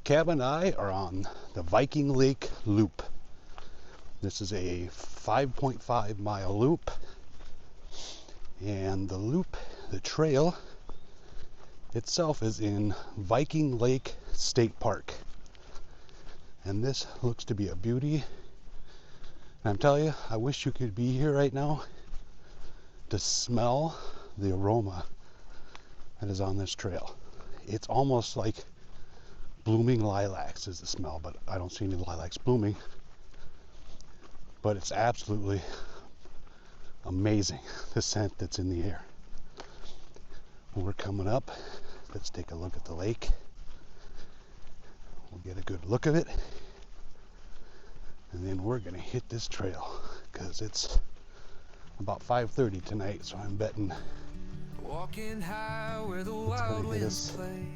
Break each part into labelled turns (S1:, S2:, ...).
S1: Cab and I are on the Viking Lake Loop. This is a 5.5 mile loop, and the loop, the trail itself is in Viking Lake State Park. And this looks to be a beauty. And I'm telling you, I wish you could be here right now to smell the aroma that is on this trail. It's almost like blooming lilacs is the smell, but I don't see any lilacs blooming. But it's absolutely amazing, the scent that's in the air. When we're coming up, let's take a look at the lake. We'll get a good look of it. And then we're gonna hit this trail because it's about 5:30 tonight, so I'm betting
S2: walking high where the
S1: it's
S2: wild
S1: gonna hit
S2: winds
S1: us,
S2: play.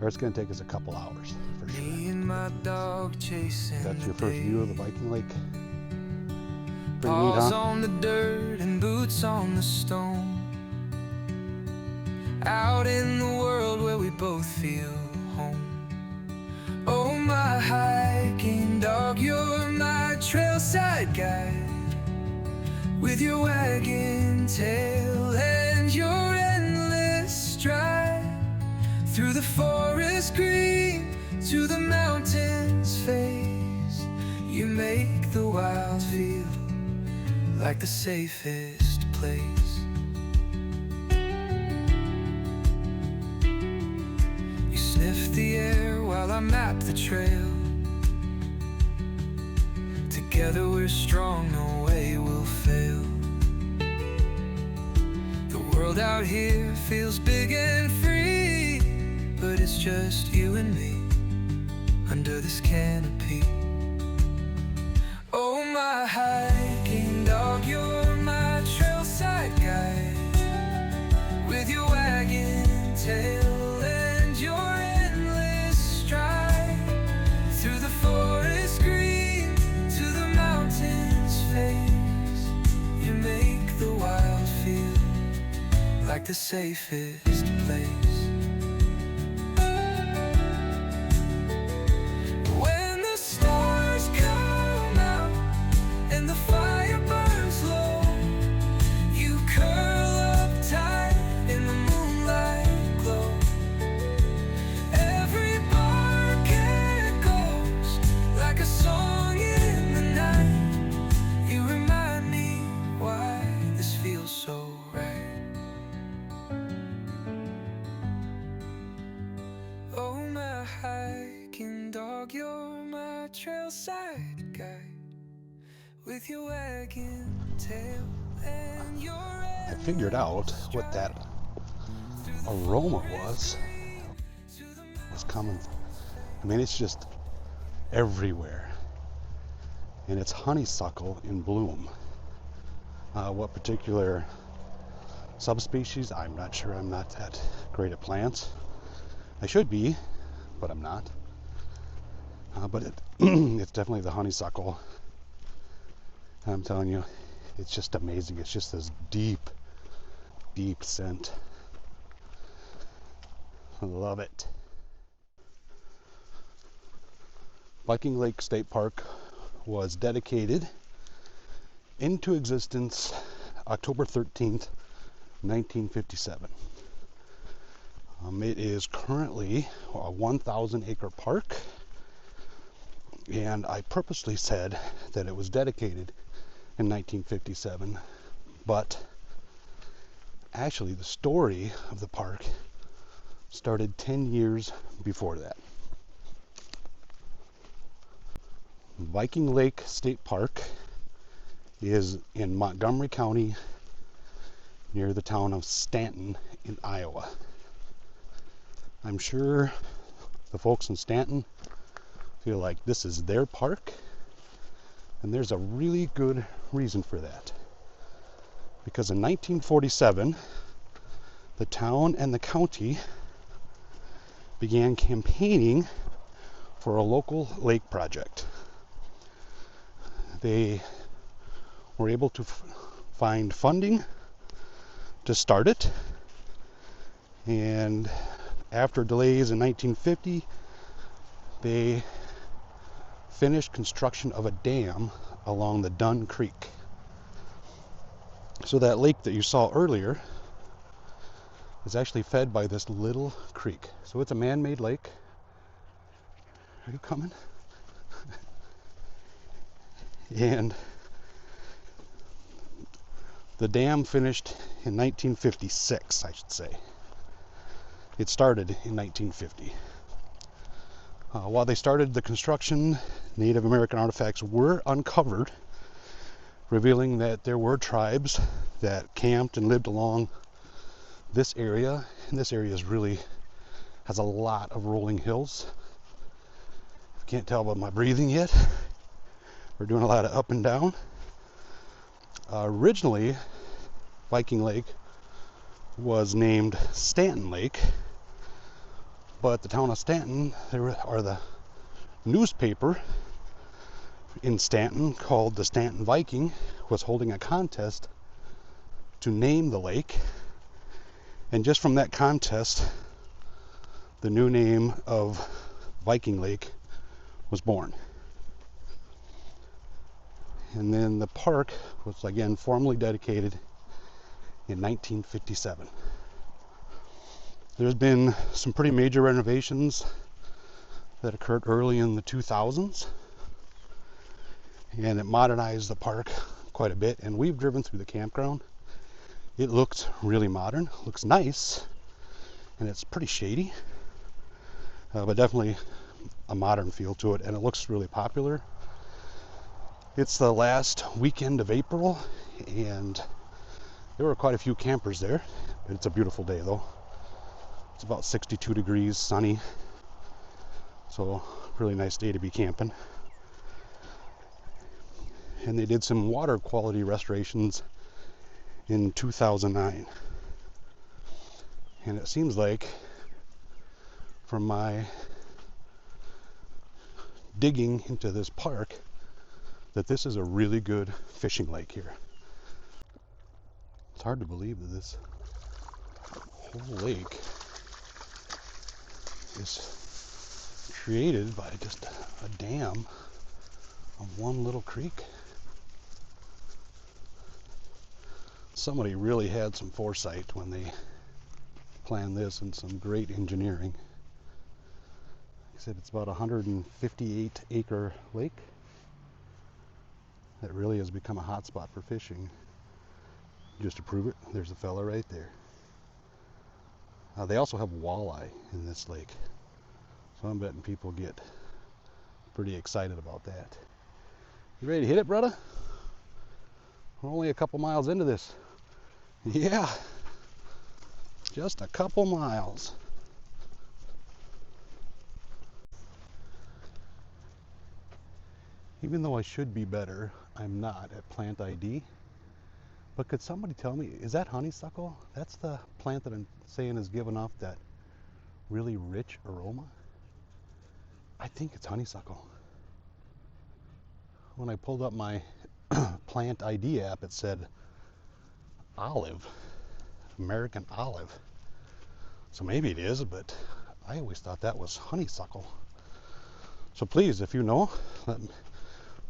S1: or it's gonna take us a couple hours for sure.
S2: Me and my dog chasing
S1: That's your first view of the Viking Lake. Pretty neat,
S2: paws
S1: huh?
S2: on the dirt and boots on the stone. Out in the world where we both feel home. Oh, my hiking dog, you're my trailside guide. With your wagging tail and your endless stride. Through the forest green to the mountains face. You make the wild feel like the safest place. You sniff the air while I map the trail. Together we're strong, no way we'll fail. The world out here feels big and free, but it's just you and me under this canopy. Oh, my hiking dog, you're my trailside guide. With your wagging tail and your endless stride. Through the forest green to the mountains face. You make the wild feel like the safest place. Hiking dog, you're my trailside guide. With your wagging tail and your
S1: I figured out what that aroma was coming. I mean, it's just everywhere, and it's honeysuckle in bloom. What particular subspecies, I'm not sure. I'm not that great at plants. I should be, but I'm not. But it's definitely the honeysuckle. And I'm telling you, it's just amazing. It's just this deep, deep scent. I love it. Viking Lake State Park was dedicated into existence October 13th, 1957. It is currently a 1,000 acre park, and I purposely said that it was dedicated in 1957, but actually the story of the park started 10 years before that. Viking Lake State Park is in Montgomery County near the town of Stanton in Iowa. I'm sure the folks in Stanton feel like this is their park, and there's a really good reason for that. Because in 1947, the town and the county began campaigning for a local lake project. They were able to find funding to start it, and after delays in 1950, they finished construction of a dam along the Dunn Creek. So that lake that you saw earlier is actually fed by this little creek. So it's a man-made lake. Are you coming? And the dam finished in 1956, I should say. It started in 1950. While they started the construction, Native American artifacts were uncovered, revealing that there were tribes that camped and lived along this area. And this area really has a lot of rolling hills. If you can't tell by my breathing yet, we're doing a lot of up and down. Originally, Viking Lake was named Stanton Lake, but the town of Stanton, or the newspaper in Stanton called the Stanton Viking, was holding a contest to name the lake. And just from that contest, the new name of Viking Lake was born. And then the park was again formally dedicated in 1957. There's been some pretty major renovations that occurred early in the 2000s, and it modernized the park quite a bit. And we've driven through the campground. It looks really modern, looks nice, and it's pretty shady, but definitely a modern feel to it, and it looks really popular. It's the last weekend of April, and there were quite a few campers there. It's a beautiful day though. It's about 62 degrees, sunny, so really nice day to be camping. And they did some water quality restorations in 2009. And it seems like, from my digging into this park, that this is a really good fishing lake here. It's hard to believe that this whole lake is created by just a dam of one little creek. Somebody really had some foresight when they planned this, and some great engineering. He said it's about a 158 acre lake that really has become a hotspot for fishing. Just to prove it, there's a fella right there. They also have walleye in this lake, so I'm betting people get pretty excited about that. You ready to hit it, brother? We're only a couple miles into this. Yeah, just a couple miles. Even though I should be better, I'm not at plant ID. But could somebody tell me, is that honeysuckle? That's the plant that I'm saying is giving off that really rich aroma. I think it's honeysuckle. When I pulled up my plant ID app, it said olive, American olive. So maybe it is, but I always thought that was honeysuckle. So please, if you know,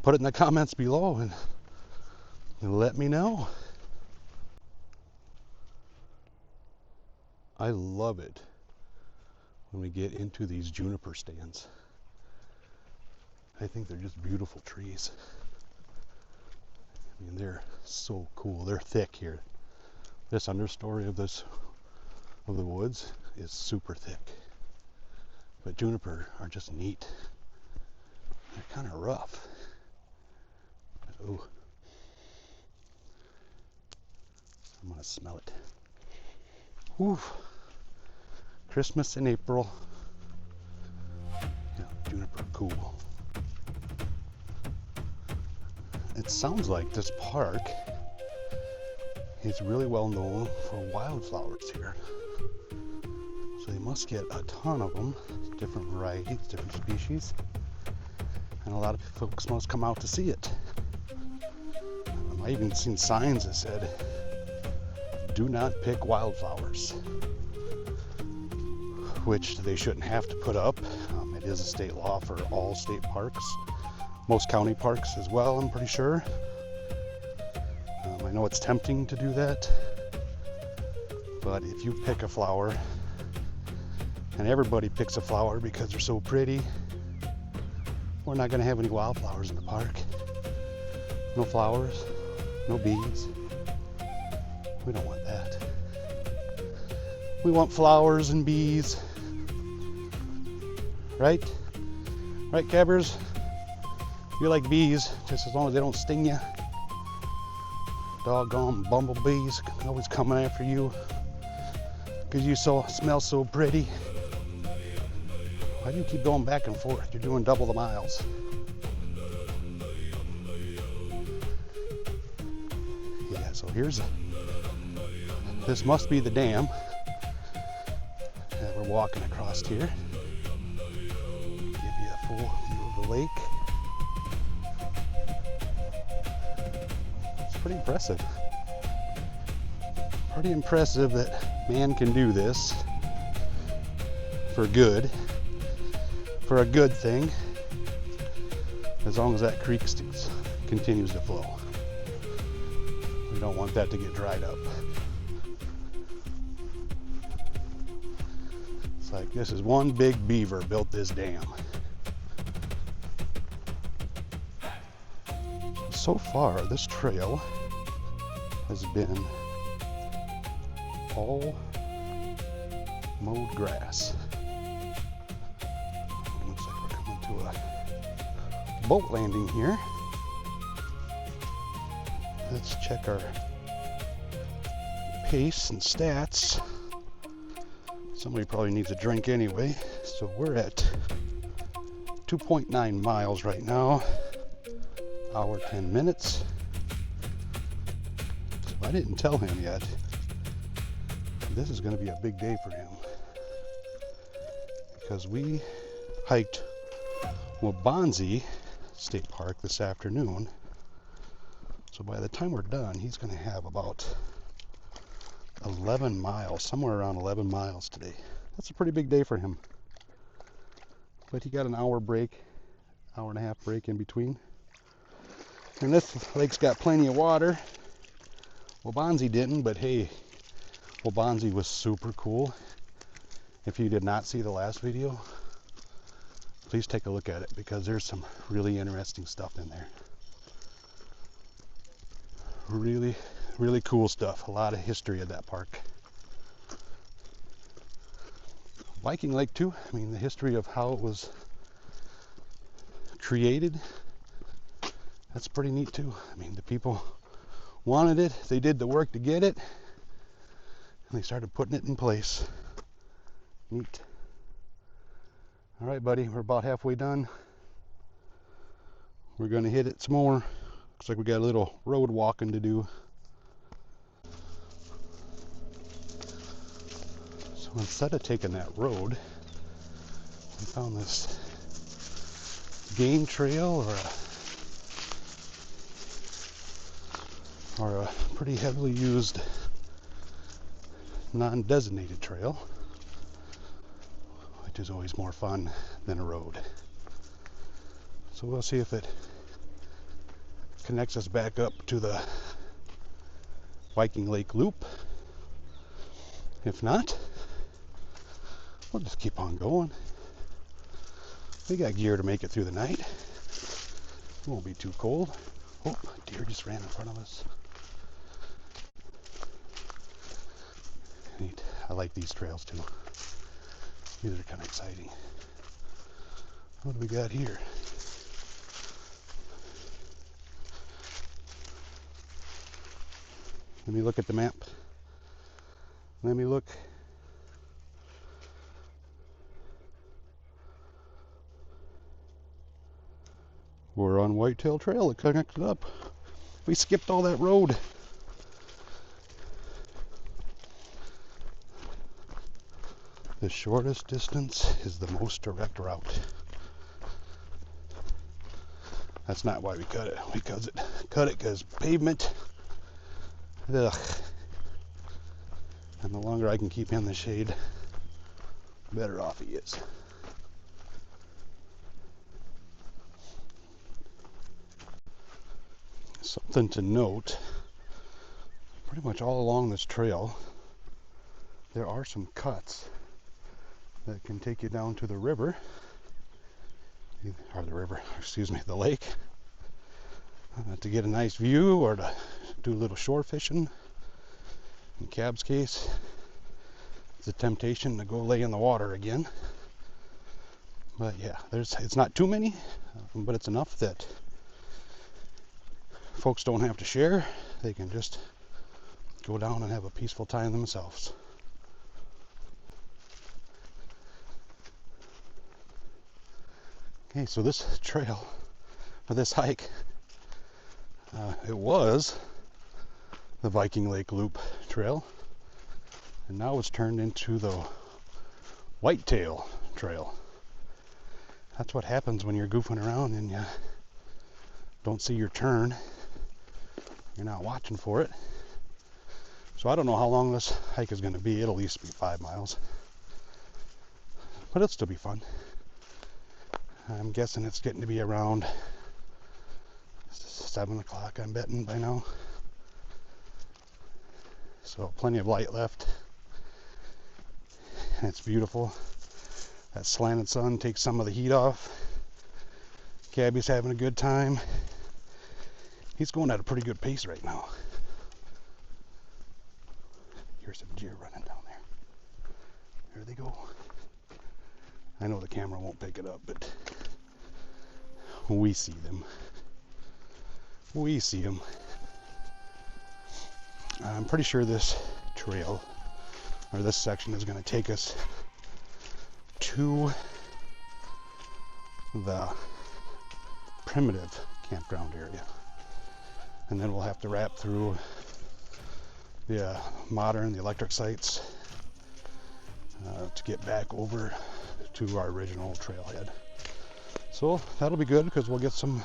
S1: put it in the comments below and let me know. I love it when we get into these juniper stands. I think they're just beautiful trees. I mean, they're so cool. They're thick here. This understory of the woods is super thick. But juniper are just neat. They're kind of rough. Oh, I'm gonna smell it. Whew. Christmas in April. Yeah, juniper, cool. It sounds like this park is really well known for wildflowers here. So they must get a ton of them, different varieties, different species. And a lot of folks must come out to see it. I even seen signs that said, "Do not pick wildflowers," which they shouldn't have to put up. It is a state law for all state parks, most county parks as well, I'm pretty sure. I know it's tempting to do that, but if you pick a flower, and everybody picks a flower because they're so pretty, we're not going to have any wildflowers in the park. No flowers, no bees. We don't want that. We want flowers and bees. Right? Right, Cabbers? You like bees, just as long as they don't sting you. Doggone bumblebees always coming after you because you smell so pretty. Why do you keep going back and forth? You're doing double the miles. Yeah, so this must be the dam that we're walking across here. Give you a full view of the lake. It's pretty impressive. Pretty impressive that man can do this for good. For a good thing, as long as that creek continues to flow. We don't want that to get dried up. It's like this is one big beaver built this dam. So far, this trail has been all mowed grass. To a boat landing here. Let's check our pace and stats. Somebody probably needs a drink anyway. So we're at 2.9 miles right now. Hour 10 minutes. So I didn't tell him yet. This is going to be a big day for him because we hiked Waubonsie State Park this afternoon. So by the time we're done, he's going to have about 11 miles, somewhere around 11 miles today. That's a pretty big day for him. But he got an hour break, hour and a half break in between. And this lake's got plenty of water. Waubonsie didn't, but hey, Waubonsie was super cool. If you did not see the last video, please take a look at it because there's some really interesting stuff in there. Really, really cool stuff. A lot of history of that park. Viking Lake too. I mean, the history of how it was created. That's pretty neat too. I mean, the people wanted it. They did the work to get it. And they started putting it in place. Neat. All right, buddy, we're about halfway done. We're going to hit it some more. Looks like we got a little road walking to do. So instead of taking that road, we found this game trail or a pretty heavily used non-designated trail, which is always more fun than a road. So we'll see if it connects us back up to the Viking Lake Loop. If not, we'll just keep on going. We got gear to make it through the night. It won't be too cold. Oh, a deer just ran in front of us. Neat. I like these trails too. These are kind of exciting. What do we got here? Let me look at the map. Let me look. We're on Whitetail Trail. It connected up. We skipped all that road. The shortest distance is the most direct route. That's not why we cut it. We cut it because pavement. Ugh. And the longer I can keep him in the shade, the better off he is. Something to note, pretty much all along this trail, there are some cuts that can take you down to the river, the lake, to get a nice view or to do a little shore fishing. In Cab's case, it's a temptation to go lay in the water again. But yeah, it's not too many, but it's enough that folks don't have to share. They can just go down and have a peaceful time themselves. Okay, so this trail, or this hike, it was the Viking Lake Loop trail, and now it's turned into the Whitetail Trail. That's what happens when you're goofing around and you don't see your turn. You're not watching for it. So I don't know how long this hike is going to be. It'll at least be 5 miles. But it'll still be fun. I'm guessing it's getting to be around 7 o'clock, I'm betting, by now. So plenty of light left. And it's beautiful. That slanted sun takes some of the heat off. Gabby's having a good time. He's going at a pretty good pace right now. Here's some deer running down there. There they go. I know the camera won't pick it up, but we see them. We see them. I'm pretty sure this trail, or this section, is going to take us to the primitive campground area, and then we'll have to wrap through the modern, the electric sites, to get back over to our original trailhead. So that'll be good because we'll get some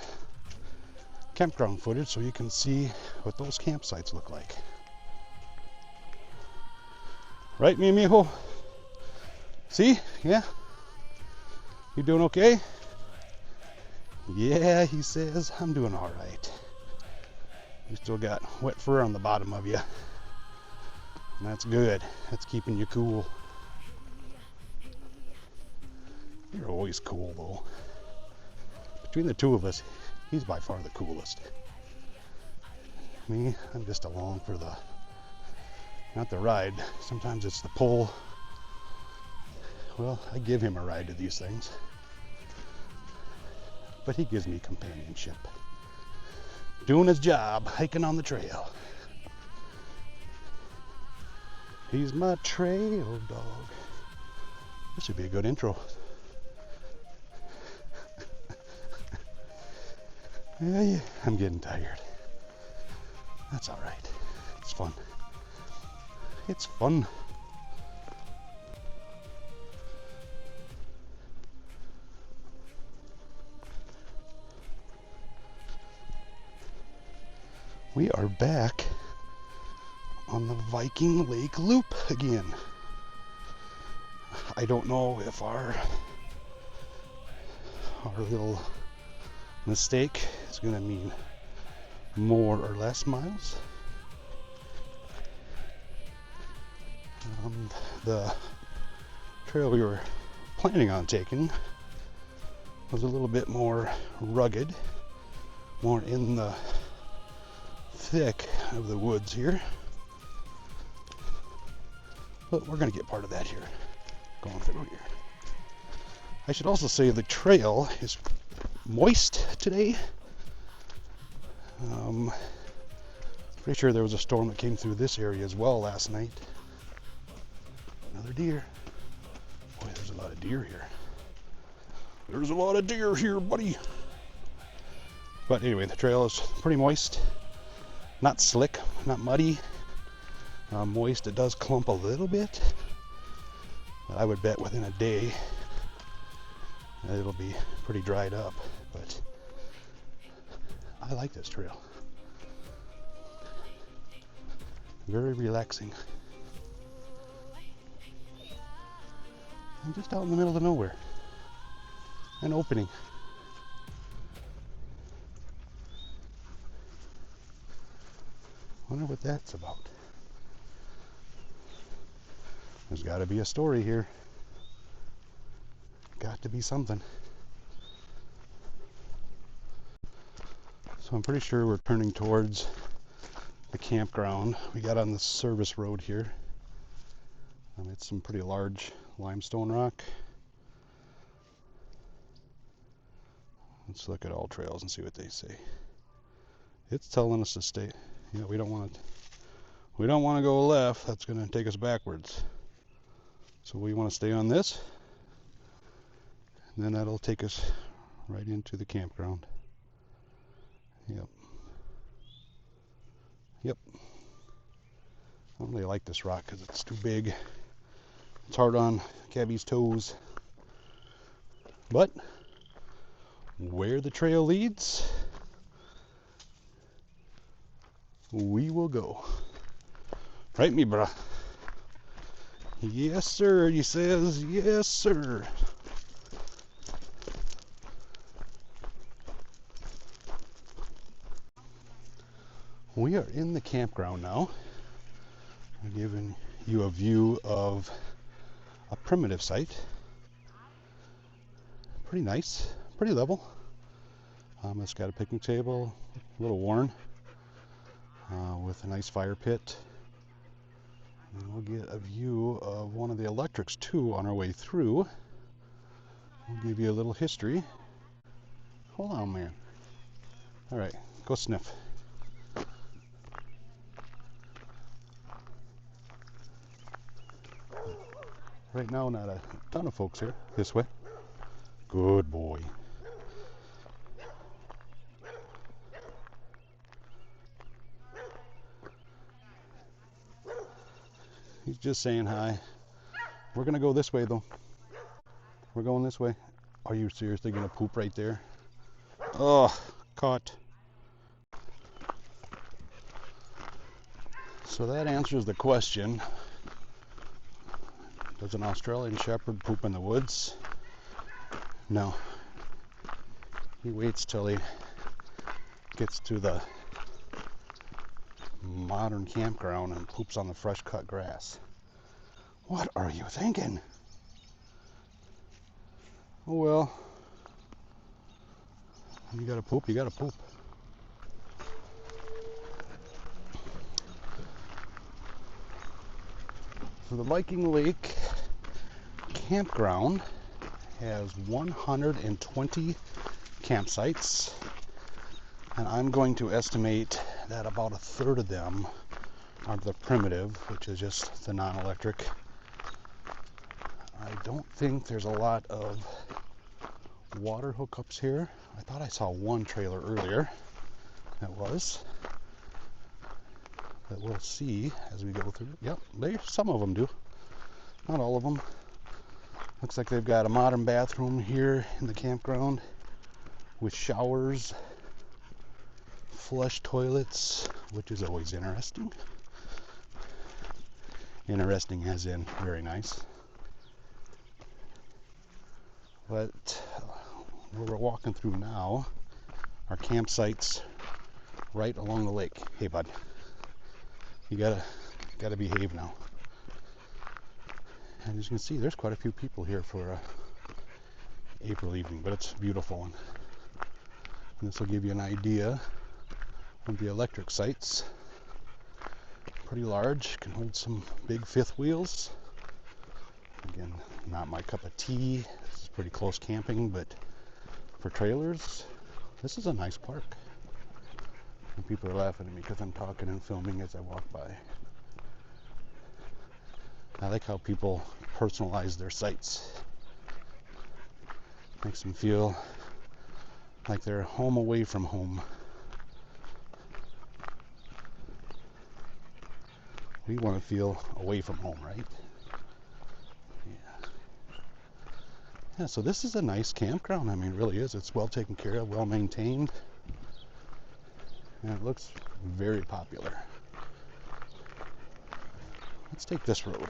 S1: campground footage so you can see what those campsites look like. Right, mi mijo? See? Yeah? You doing okay? Yeah, he says, I'm doing all right. You still got wet fur on the bottom of you. And that's good. That's keeping you cool. You're always cool, though. Between the two of us, he's by far the coolest. Me, I'm just along for the, not the ride. Sometimes it's the pull. Well, I give him a ride to these things. But he gives me companionship. Doing his job, hiking on the trail. He's my trail dog. This would be a good intro. Yeah, I'm getting tired. That's all right. It's fun. It's fun. We are back on the Viking Lake Loop again. I don't know if our little mistake is going to mean more or less miles. The trail we were planning on taking was a little bit more rugged, more in the thick of the woods here. But we're going to get part of that here, going through here. I should also say the trail is moist today. Pretty sure there was a storm that came through this area as well last night. Another deer. Boy, there's a lot of deer here. There's a lot of deer here, buddy. But anyway, the trail is pretty moist. Not slick, not muddy. Moist, it does clump a little bit. But I would bet within a day it'll be pretty dried up. But I like this trail. Very relaxing. I'm just out in the middle of nowhere. An opening. Wonder what that's about. There's got to be a story here. Got to be something. So I'm pretty sure we're turning towards the campground. We got on the service road here. It's some pretty large limestone rock. Let's look at all trails and see what they say. It's telling us to stay. Yeah, we don't want to go left. That's going to take us backwards. So we want to stay on this. And then that'll take us right into the campground. Yep. Yep. I don't really like this rock because it's too big. It's hard on Cabby's toes. But where the trail leads, we will go. Right, me bruh? Yes, sir, he says. Yes, sir. We are in the campground now. I'm giving you a view of a primitive site. Pretty nice, pretty level. It's got a picnic table, a little worn, with a nice fire pit. And we'll get a view of one of the electrics too on our way through. We'll give you a little history. Hold on, man. All right, go sniff. Right now, not a ton of folks here. This way. Good boy. He's just saying hi. We're gonna go this way though. We're going this way. Are you seriously gonna poop right there? Oh, caught. So that answers the question. Does an Australian Shepherd poop in the woods? No. He waits till he gets to the modern campground and poops on the fresh cut grass. What are you thinking? Oh well. You gotta poop, you gotta poop. So the Viking Lake campground has 120 campsites, and I'm going to estimate that about a third of them are the primitive, which is just the non-electric. I don't think there's a lot of water hookups here. I thought I saw one trailer earlier. That was. But we'll see as we go through. Yep, some of them do. Not all of them. Looks like they've got a modern bathroom here in the campground with showers, flush toilets, which is always interesting. Interesting as in very nice. But where we're walking through now are campsites right along the lake. Hey bud, you gotta behave now. And as you can see, there's quite a few people here for April evening, but it's beautiful. And this will give you an idea of the electric sites. Pretty large, can hold some big fifth wheels. Again, not my cup of tea. This is pretty close camping, but for trailers, this is a nice park. And people are laughing at me because I'm talking and filming as I walk by. I like how people personalize their sites. Makes them feel like they're home away from home. We want to feel away from home, right? Yeah, so this is a nice campground. I mean, it really is. It's well taken care of, well maintained. And it looks very popular. Let's take this road.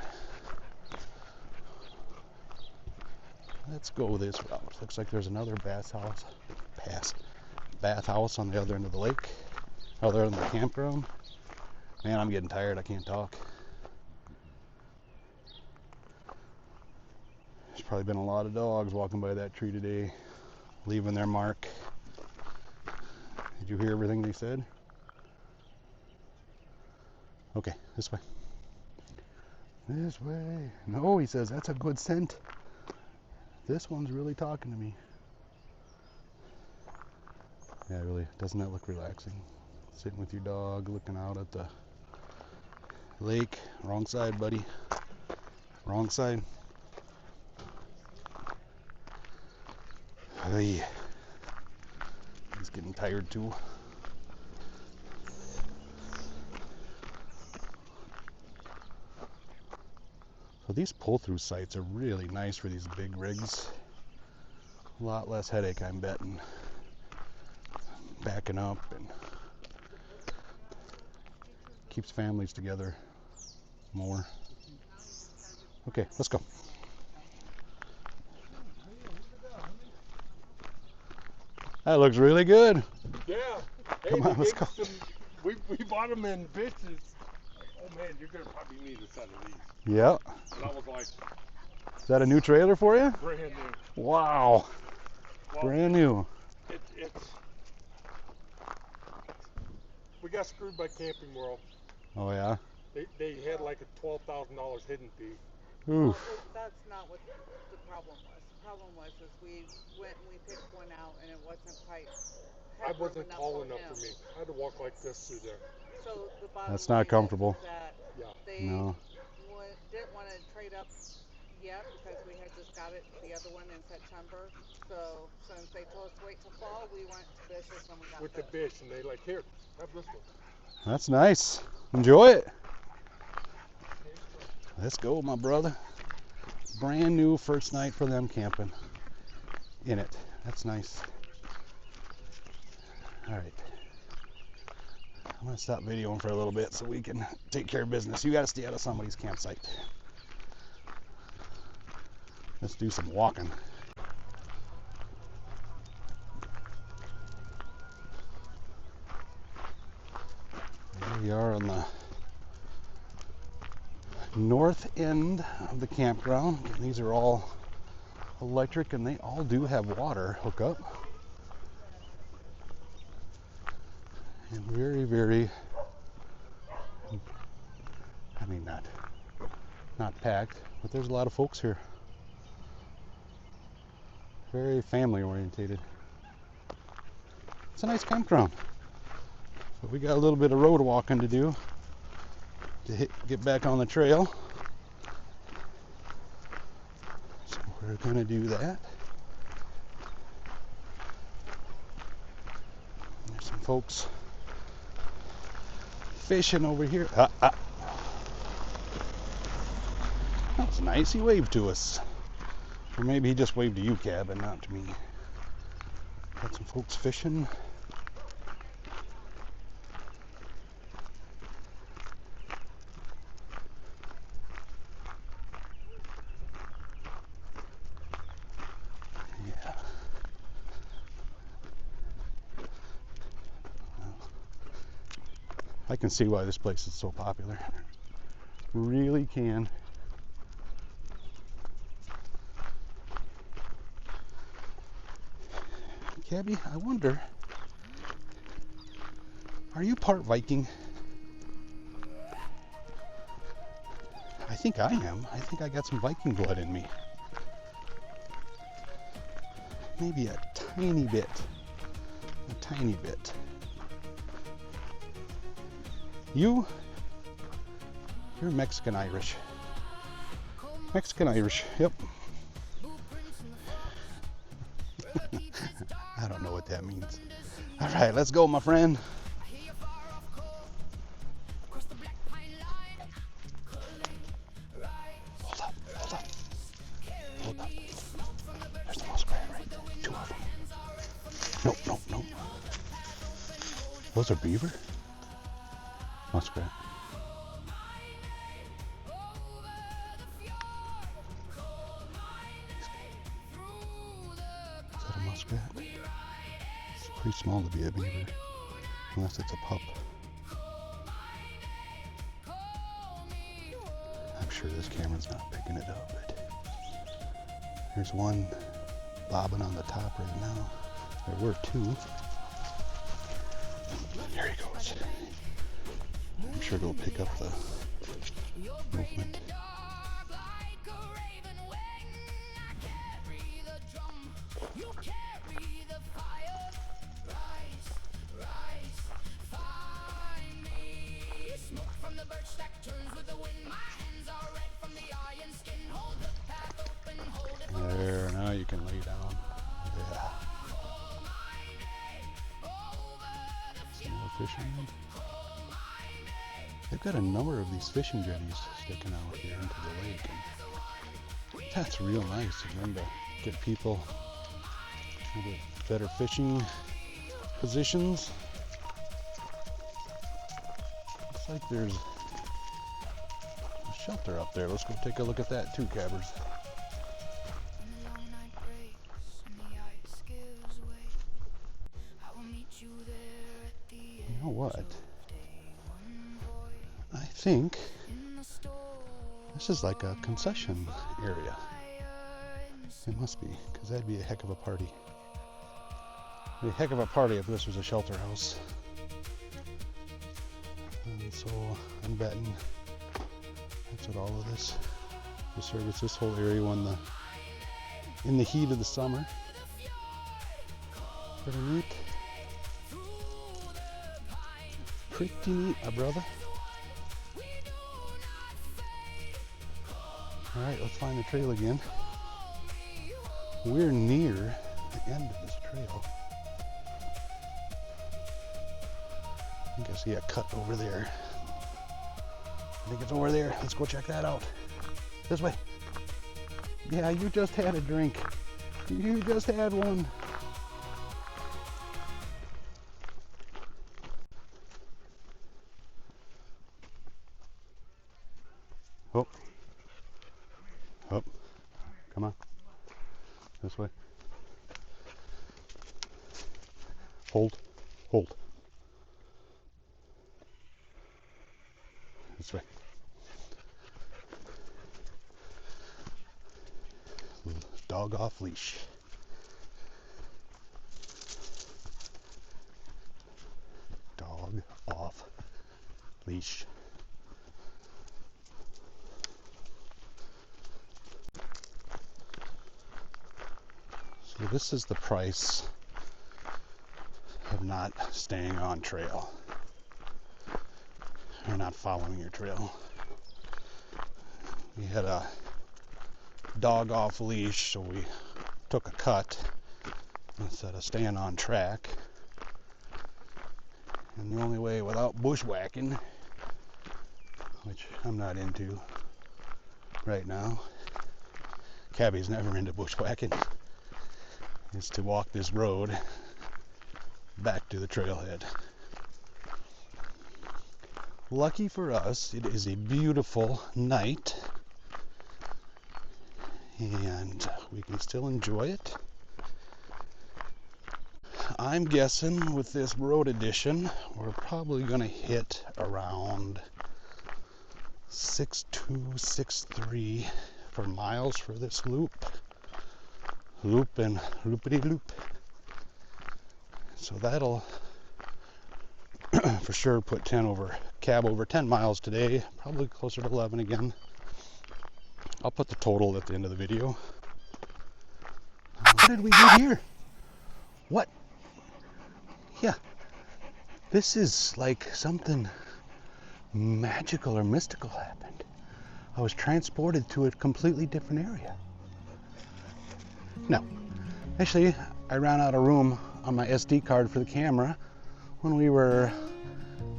S1: Let's go this route. Looks like there's another bathhouse on the other end of the lake, other end of the campground. Man, I'm getting tired. I can't talk. There's probably been a lot of dogs walking by that tree today, leaving their mark. Did you hear everything they said? Okay, this way. This way. No, he says, that's a good scent. This one's really talking to me. Yeah, really, doesn't that look relaxing? Sitting with your dog, looking out at the lake. Wrong side, buddy. Wrong side. Hey. He's getting tired too. So these pull-through sites are really nice for these big rigs. A lot less headache, I'm betting. Backing up and keeps families together more. Okay, let's go. That looks really good.
S3: Yeah. Hey,
S1: Come on, let's go.
S3: We bought them in bitches. Oh man, you're gonna probably need a set of these.
S1: Yeah.
S3: And I was like,
S1: Is that a new trailer for you?
S3: brand new.
S1: Wow.
S3: Well,
S1: Brand new.
S3: it's we got screwed by Camping World.
S1: Oh yeah.
S3: They had like a $12,000 hidden fee.
S1: Oof.
S4: That's not what the problem was. The problem was we went and we picked one out and it wasn't quite.
S3: I wasn't tall enough for me. I had to walk like this through there.
S4: So the bottom
S1: That's
S4: line
S1: not comfortable.
S4: is that
S3: Yeah.
S4: they
S1: No.
S4: didn't want to trade up yet because we had just got it, the other one in September. So since they told us to wait till fall, we went to Bish's and we got
S3: With
S4: this.
S3: the bish, and they like, here, have this one.
S1: That's nice. Enjoy it. Let's go, my brother. Brand new first night for them camping in it. That's nice. All right. I'm going to stop videoing for a little bit so we can take care of business. You got to stay out of somebody's campsite. Let's do some walking. Here we are on the north end of the campground. These are all electric and they all do have water hookup. And very, very, I mean, not packed, but there's a lot of folks here. Very family orientated. It's a nice campground. But we got a little bit of road walking to do to get back on the trail. So we're gonna do that. There's some folks fishing over here. That was nice. He waved to us. Or maybe he just waved to you, Cab, and not to me. Got some folks fishing. Yeah. I can see why this place is so popular. Really can. Cabby, I wonder, are you part Viking? I think I am. I think I got some Viking blood in me. Maybe a tiny bit. A tiny bit. You're Mexican Irish. Mexican Irish, yep. I don't know what that means. All right, let's go, my friend. Hold up. Hold up. There's the muskrat right there. 2 of them. Nope. Those are beaver? Muskrat. Is that a muskrat? It's pretty small to be a beaver, unless it's a pup. camera's not picking it up, but there's one bobbing on the top right now. There were two. There he goes. I'm sure it'll pick up the movement. There, now you can lay down. Yeah. Some more fishing. They've got a number of these fishing jetties sticking out here into the lake, and that's real nice of them to get people a little bit better fishing positions. Looks like there's a shelter up there. Let's go take a look at that too, Cabbers. You know what? I think this is like a concession area. It must be, because that'd be a heck of a party. It'd be a heck of a party if this was a shelter house. And so I'm betting that's what all of this to service this whole area when in the heat of the summer. Pretty neat. Pretty neat, my brother. Alright, let's find the trail again. We're near the end of this trail. I think I see a cut over there. I think it's over there. Let's go check that out. This way. Yeah, you just had a drink. You just had one. Oh. Oh. Come on. This way. Hold. Hold. This way. Dog off leash. Dog off leash. So this is the price of not staying on trail or not following your trail. We had a dog off leash, so we took a cut instead of staying on track. And the only way without bushwhacking, which I'm not into right now, Cabby's never into bushwhacking, is to walk this road back to the trailhead. Lucky for us, it is a beautiful night and we can still enjoy it. I'm guessing with this road edition, we're probably going to hit around 6.2, 6.3 for miles for this loop and loopity loop. So that'll for sure put cab over 10 miles today, probably closer to 11 again. I'll put the total at the end of the video. What did we do here? What? Yeah, this is like something magical or mystical happened. I was transported to a completely different area. No, actually, I ran out of room on my SD card for the camera when we were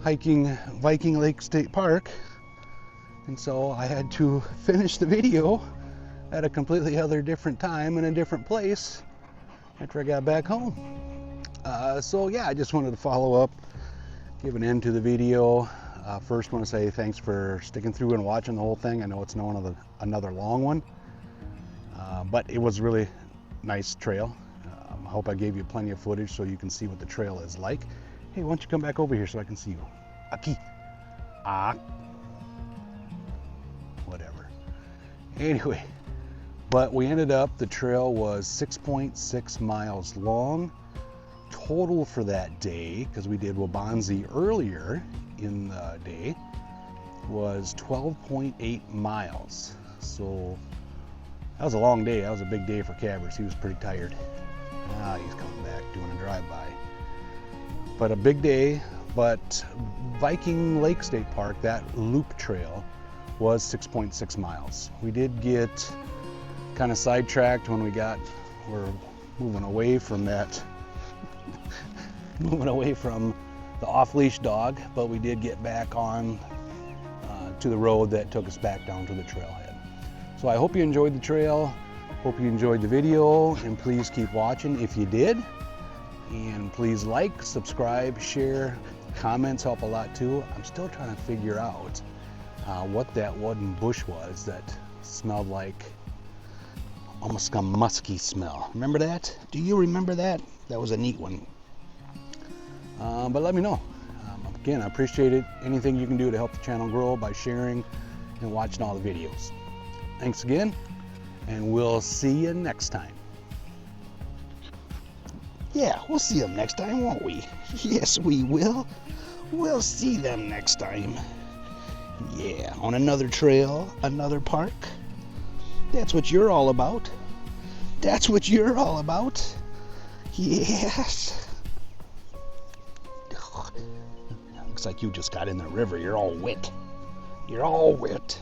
S1: hiking Viking Lake State Park, and so I had to finish the video at a completely different time in a different place after I got back home. So yeah, I just wanted to follow up, give an end to the video. First, want to say thanks for sticking through and watching the whole thing. I know it's another long one, but it was really nice trail. I hope I gave you plenty of footage so you can see what the trail is like. Hey, why don't you come back over here so I can see you? Aki. Ah. Whatever. Anyway, but we ended up, the trail was 6.6 miles long. Total for that day, because we did Wabanzi earlier in the day, was 12.8 miles. So that was a long day. That was a big day for Cabbers. He was pretty tired. Now he's coming back doing a drive-by. But a big day. But Viking Lake State Park, that loop trail, was 6.6 miles. We did get kind of sidetracked when we're moving away from that, moving away from the off-leash dog, but we did get back on to the road that took us back down to the trailhead. So I hope you enjoyed the trail, hope you enjoyed the video, and please keep watching if you did. And please like, subscribe, share, comments help a lot too. I'm still trying to figure out what that wooden bush was that smelled like almost a musky smell. Remember that? Do you remember that? That was a neat one. But let me know. Again, I appreciate it. Anything you can do to help the channel grow by sharing and watching all the videos. Thanks again, and we'll see you next time. Yeah, we'll see them next time, won't we? Yes, we will. We'll see them next time. Yeah, on another trail, another park. That's what you're all about. That's what you're all about. Yes. Looks like you just got in the river. You're all wet. You're all wet.